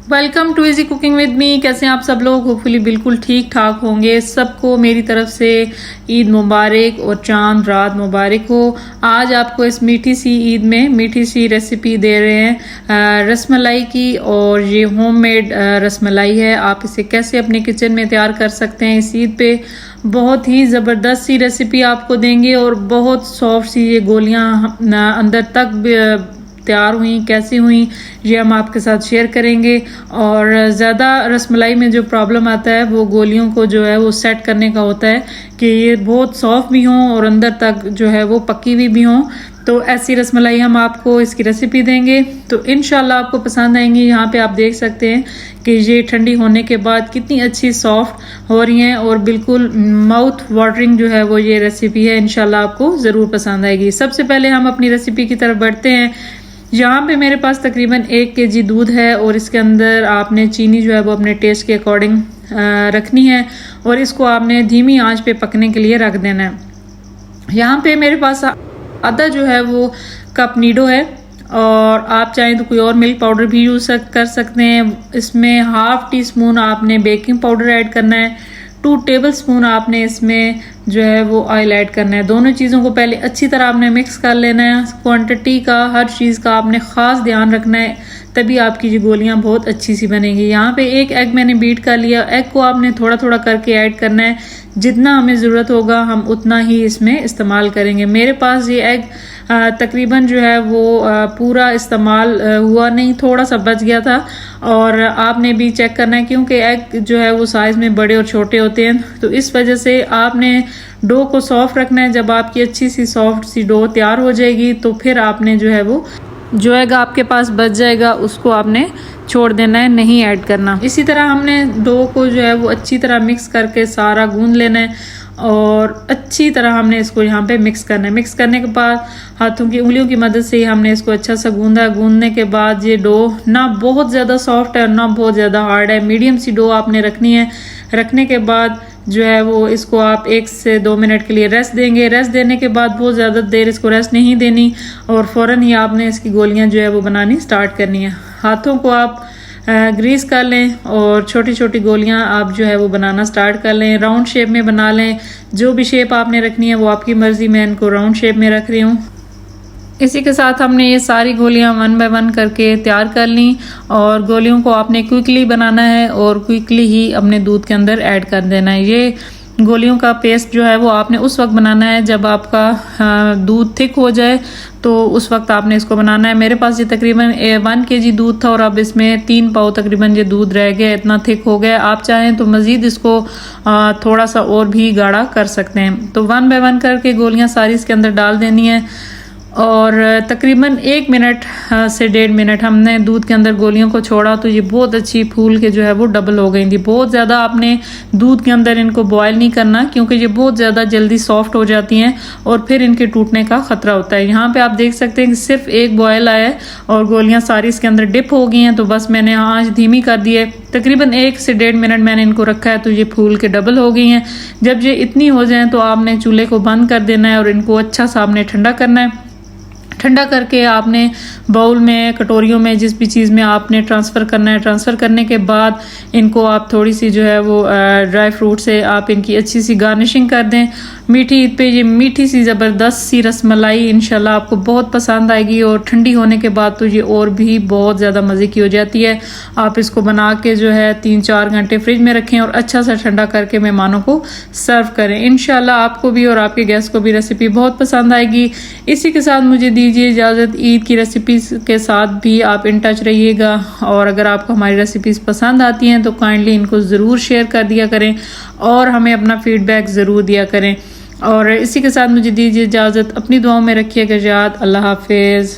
Welcome to easy cooking with me. कैसे हैं आप सब लोग? होपफुली बिल्कुल ठीक ठाक होंगे। सबको मेरी तरफ से ईद मुबारक और चांद रात मुबारक हो। आज आपको इस मीठी सी ईद में मीठी सी रेसिपी दे रहे हैं रसमलाई की, और ये होममेड रसमलाई है। आप इसे कैसे अपने किचन में तैयार कर सकते हैं इस ईद पे। बहुत ही ज़बरदस्त सी रेसिपी आपको देंगे और बहुत सॉफ्ट सी ये गोलियां अंदर तक तैयार हुई, कैसी हुई, ये हम आपके साथ शेयर करेंगे। और ज़्यादा रसमलाई में जो प्रॉब्लम आता है वो गोलियों को जो है वो सेट करने का होता है कि ये बहुत सॉफ्ट भी हों और अंदर तक जो है वो पकी हुई भी हों। तो ऐसी रसमलाई हम आपको इसकी रेसिपी देंगे, तो इंशाल्लाह आपको पसंद आएंगी। यहाँ पे आप देख सकते हैं कि ये ठंडी होने के बाद कितनी अच्छी सॉफ्ट हो रही हैं और बिल्कुल माउथ वाटरिंग जो है वो ये रेसिपी है। इंशाल्लाह आपको ज़रूर पसंद आएगी। सबसे पहले हम अपनी रेसिपी की तरफ बढ़ते हैं। यहाँ पे मेरे पास तकरीबन 1 kg दूध है और इसके अंदर आपने चीनी जो है वो अपने टेस्ट के अकॉर्डिंग रखनी है और इसको आपने धीमी आंच पे पकने के लिए रख देना है। यहाँ पे मेरे पास आधा जो है वो कप नीडो है और आप चाहें तो कोई और मिल्क पाउडर भी यूज़ कर सकते हैं। इसमें ½ टीस्पून आपने बेकिंग पाउडर ऐड करना है। 2 टेबलस्पून आपने इसमें जो है वो ऑयल ऐड करना है। दोनों चीज़ों को पहले अच्छी तरह आपने मिक्स कर लेना है। क्वांटिटी का, हर चीज़ का आपने ख़ास ध्यान रखना है, तभी आपकी ये गोलियां बहुत अच्छी सी बनेगी। यहाँ पे 1 एग मैंने बीट कर लिया। एग को आपने थोड़ा थोड़ा करके ऐड करना है। जितना हमें ज़रूरत होगा हम उतना ही इसमें इस्तेमाल करेंगे। मेरे पास ये एग तकरीबन जो है वो पूरा इस्तेमाल हुआ नहीं, थोड़ा सा बच गया था। और आपने भी चेक करना है क्योंकि एग जो है वो साइज़ में बड़े और छोटे होते हैं, तो इस वजह से आपने डो को सॉफ्ट रखना है। जब आपकी अच्छी सी सॉफ्ट सी डो तैयार हो जाएगी तो फिर आपने जो है वो जो एग आपके पास बच जाएगा उसको आपने छोड़ देना है, नहीं ऐड करना। इसी तरह हमने डो को जो है वो अच्छी तरह मिक्स करके सारा गूंद लेना है और अच्छी तरह हमने इसको यहाँ पे मिक्स करना है। मिक्स करने के बाद हाथों की उंगलियों की मदद से ही हमने इसको अच्छा सा गूंदा। गूंदने के बाद ये डो ना बहुत ज़्यादा सॉफ्ट है ना बहुत ज़्यादा हार्ड है, मीडियम सी डो आपने रखनी है। रखने के बाद जो है वो इसको आप 1 से 2 मिनट के लिए रेस्ट देंगे। रेस्ट देने के बाद बहुत ज़्यादा देर इसको रेस्ट नहीं देनी और फ़ौरन ही आपने इसकी गोलियां जो है वो बनानी स्टार्ट करनी है। हाथों को आप ग्रीस कर लें और छोटी छोटी गोलियां आप जो है वो बनाना स्टार्ट कर लें। राउंड शेप में बना लें। जो भी शेप आपने रखनी है वो आपकी मर्ज़ी। मैं इनको राउंड शेप में रख रही हूँ। इसी के साथ हमने ये सारी गोलियां 1 बाय 1 करके तैयार कर ली और गोलियों को आपने क्विकली बनाना है और क्विकली ही अपने दूध के अंदर ऐड कर देना है। ये गोलियों का पेस्ट जो है वो आपने उस वक्त बनाना है जब आपका दूध थिक हो जाए, तो उस वक्त आपने इसको बनाना है। मेरे पास ये तकरीबन 1 kg दूध था और अब इसमें 3 पाव तकरीबन ये दूध रह गया, इतना थिक हो गया। आप चाहें तो मज़ीद इसको थोड़ा सा और भी गाढ़ा कर सकते हैं। तो 1 बाय 1 करके गोलियां सारी इसके अंदर डाल देनी है और तकरीबन 1 मिनट से 1.5 मिनट हमने दूध के अंदर गोलियों को छोड़ा तो ये बहुत अच्छी फूल के जो है वो डबल हो गई थी। बहुत ज़्यादा आपने दूध के अंदर इनको बॉयल नहीं करना क्योंकि ये बहुत ज़्यादा जल्दी सॉफ्ट हो जाती हैं और फिर इनके टूटने का ख़तरा होता है। यहाँ पे आप देख सकते हैं कि सिर्फ 1 बॉयल आया है और गोलियाँ सारी इसके अंदर डिप हो गई हैं। तो बस मैंने आँच धीमी कर दी है। तकरीबन 1 से 1.5 मिनट मैंने इनको रखा है तो ये फूल के डबल हो गई हैं। जब ये इतनी हो जाएँ तो आपने चूल्हे को बंद कर देना है और इनको अच्छा सा आपने ठंडा करना है। ठंडा करके आपने बाउल में, कटोरियों में, जिस भी चीज़ में आपने ट्रांसफ़र करना है। ट्रांसफ़र करने के बाद इनको आप थोड़ी सी जो है वो ड्राई फ्रूट से आप इनकी अच्छी सी गार्निशिंग कर दें। मीठी ईद पे ये मीठी सी ज़बरदस्त सी रसमलाई इंशाल्लाह आपको बहुत पसंद आएगी और ठंडी होने के बाद तो ये और भी बहुत ज़्यादा मज़े की हो जाती है। आप इसको बना के जो है 3-4 घंटे फ्रिज में रखें और अच्छा सा ठंडा करके मेहमानों को सर्व करें। इंशाल्लाह आपको भी और आपके गेस्ट को भी रेसिपी बहुत पसंद आएगी। इसी के साथ मुझे दीजिए इजाज़त। ईद की रेसिपीज़ के साथ भी आप इन टच रहिएगा और अगर आपको हमारी रेसिपीज़ पसंद आती हैं तो काइंडली इनको ज़रूर शेयर कर दिया करें और हमें अपना फीडबैक ज़रूर दिया करें। और इसी के साथ मुझे दीजिए इजाज़त। अपनी दुआओं में रखिएगा याद। अल्लाह हाफिज़।